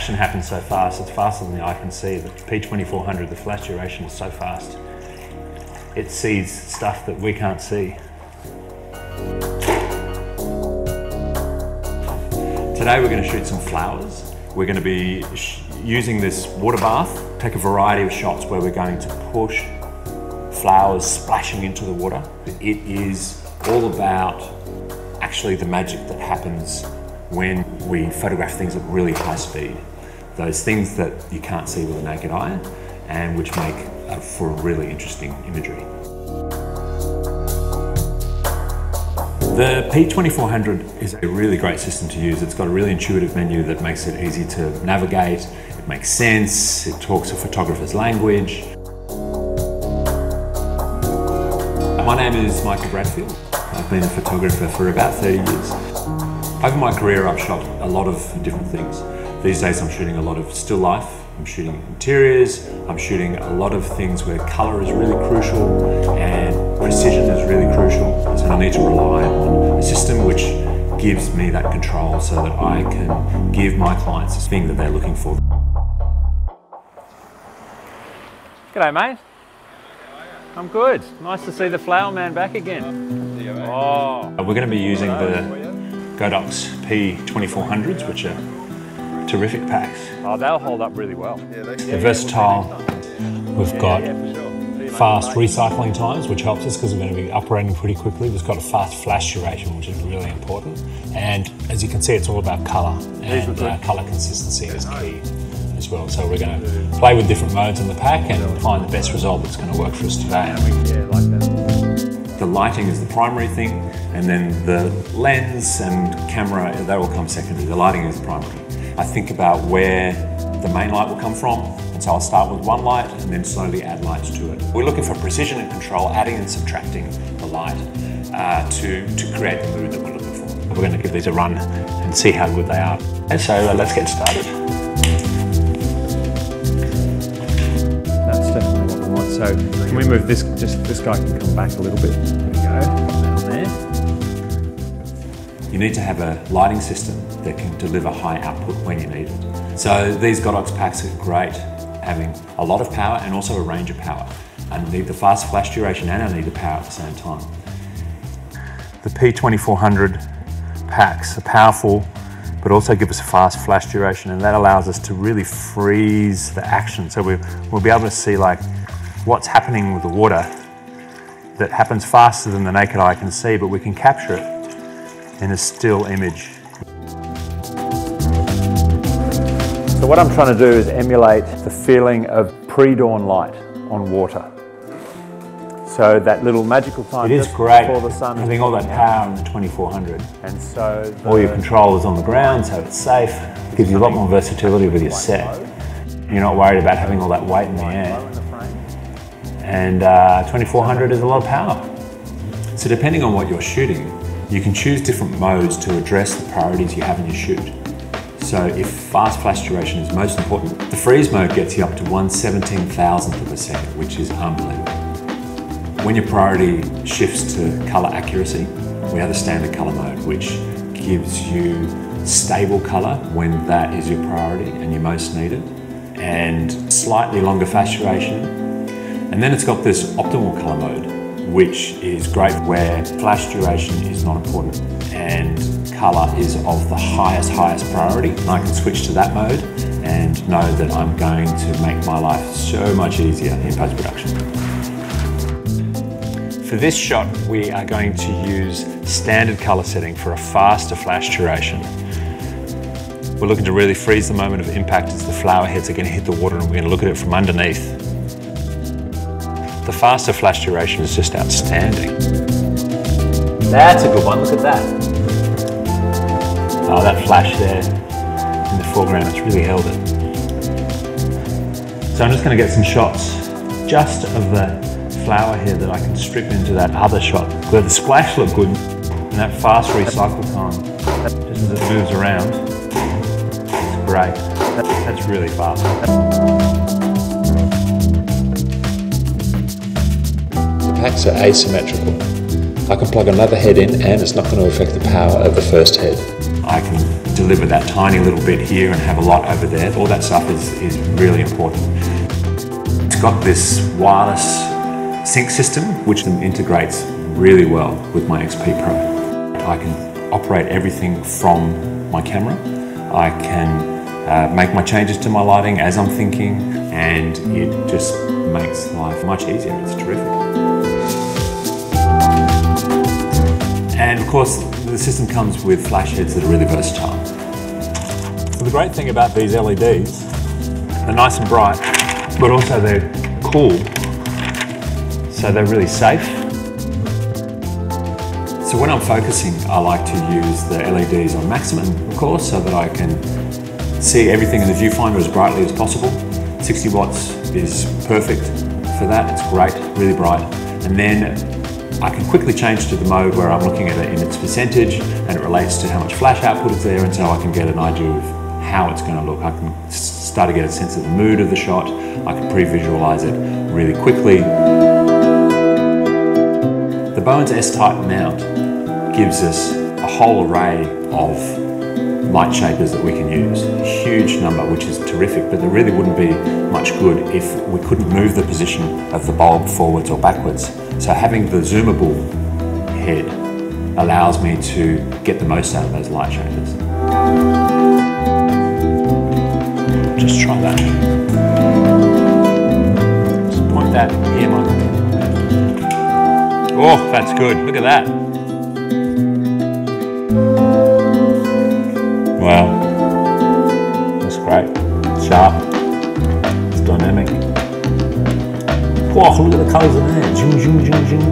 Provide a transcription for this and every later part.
action happens so fast, it's faster than the eye can see. The P2400, the flash duration is so fast. It sees stuff that we can't see. Today we're going to shoot some flowers. We're going to be using this water bath, take a variety of shots where we're going to push flowers splashing into the water. It is all about actually the magic that happens when we photograph things at really high speed. Those things that you can't see with the naked eye and which make for really interesting imagery. The P2400 is a really great system to use. It's got a really intuitive menu that makes it easy to navigate. It makes sense. It talks a photographer's language. My name is Michael Bradfield. I've been a photographer for about 30 years. Over my career, I've shot a lot of different things. These days, I'm shooting a lot of still life. I'm shooting interiors. I'm shooting a lot of things where color is really crucial and precision is really crucial. So I need to rely on a system which gives me that control so that I can give my clients the thing that they're looking for. G'day, mate. I'm good. Nice to see the flower man back again. Oh. We're going to be using the Godox P2400s, which are terrific packs. Oh, they'll hold up really well. They're versatile. We've got fast recycling times, which helps us because we're going to be operating pretty quickly. We've got a fast flash duration, which is really important. And as you can see, it's all about colour, and colour consistency is key as well. So we're going to play with different modes in the pack and find the best result that's going to work for us today. The lighting is the primary thing, and then the lens and camera, that will come secondary. The lighting is the primary. I think about where the main light will come from, and so I'll start with one light and then slowly add lights to it. We're looking for precision and control, adding and subtracting the light to create the mood that we're looking for. We're going to give these a run and see how good they are. And so let's get started. That's definitely what we want. So can we move this, just this guy can come back a little bit. There we go, down there. You need to have a lighting system that can deliver high output when you need it. So these Godox packs are great, having a lot of power and also a range of power. I need the fast flash duration and I need the power at the same time. The P2400 packs are powerful, but also give us a fast flash duration, and that allows us to really freeze the action. So we'll be able to see like what's happening with the water that happens faster than the naked eye can see, but we can capture it in a still image. So what I'm trying to do is emulate the feeling of pre-dawn light on water. So that little magical time. It is great before the sun, having all that power in the 2400. And so all your control is on the ground, so it's safe. It gives you a lot more versatility with your set. You're not worried about having all that weight in the air. And 2400 is a lot of power. So depending on what you're shooting, you can choose different modes to address the priorities you have in your shoot. So if fast flash duration is most important, the freeze mode gets you up to 1/17,000th of a second, which is unbelievable. When your priority shifts to color accuracy, we have the standard color mode, which gives you stable color when that is your priority and you most need it, and slightly longer flash duration. And then it's got this optimal color mode, which is great where flash duration is not important and color is of the highest priority. And I can switch to that mode and know that I'm going to make my life so much easier in post-production. For this shot, we are going to use standard color setting for a faster flash duration. We're looking to really freeze the moment of impact as the flower heads are going to hit the water, and we're going to look at it from underneath. The faster flash duration is just outstanding. That's a good one, look at that. Oh, that flash there in the foreground, it's really held it. So I'm just going to get some shots just of the flower head that I can strip into that other shot where the splash looked good, and that fast recycle time, just as it moves around, it's great. That's really fast. Packs are asymmetrical. I can plug another head in and it's not going to affect the power of the first head. I can deliver that tiny little bit here and have a lot over there. All that stuff is really important. It's got this wireless sync system which integrates really well with my XP Pro. I can operate everything from my camera. I can make my changes to my lighting as I'm thinking, and it just makes life much easier. It's terrific. And of course, the system comes with flash heads that are really versatile. So the great thing about these LEDs, they're nice and bright, but also they're cool, so they're really safe. So when I'm focusing, I like to use the LEDs on maximum, of course, so that I can see everything in the viewfinder as brightly as possible. 60 watts is perfect for that. It's great, really bright. And then I can quickly change to the mode where I'm looking at it in its percentage, and it relates to how much flash output is there, and so I can get an idea of how it's going to look. I can start to get a sense of the mood of the shot. I can pre-visualize it really quickly. The Bowen's S-type mount gives us a whole array of light shapers that we can use. A huge number, which is terrific, but there really wouldn't be much good if we couldn't move the position of the bulb forwards or backwards. So having the zoomable head allows me to get the most out of those light shapers. Just try that. Just point that here, Michael. Oh, that's good. Look at that. Wow, that's great. It's sharp, it's dynamic. Whoa, look at the colours in there. Zoom, zoom, zoom, zoom.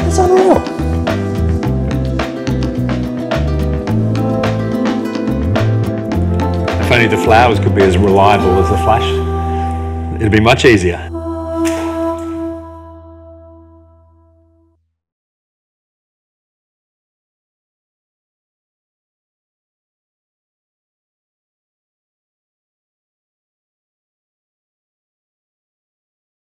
It's unreal. If only the flowers could be as reliable as the flash, it'd be much easier.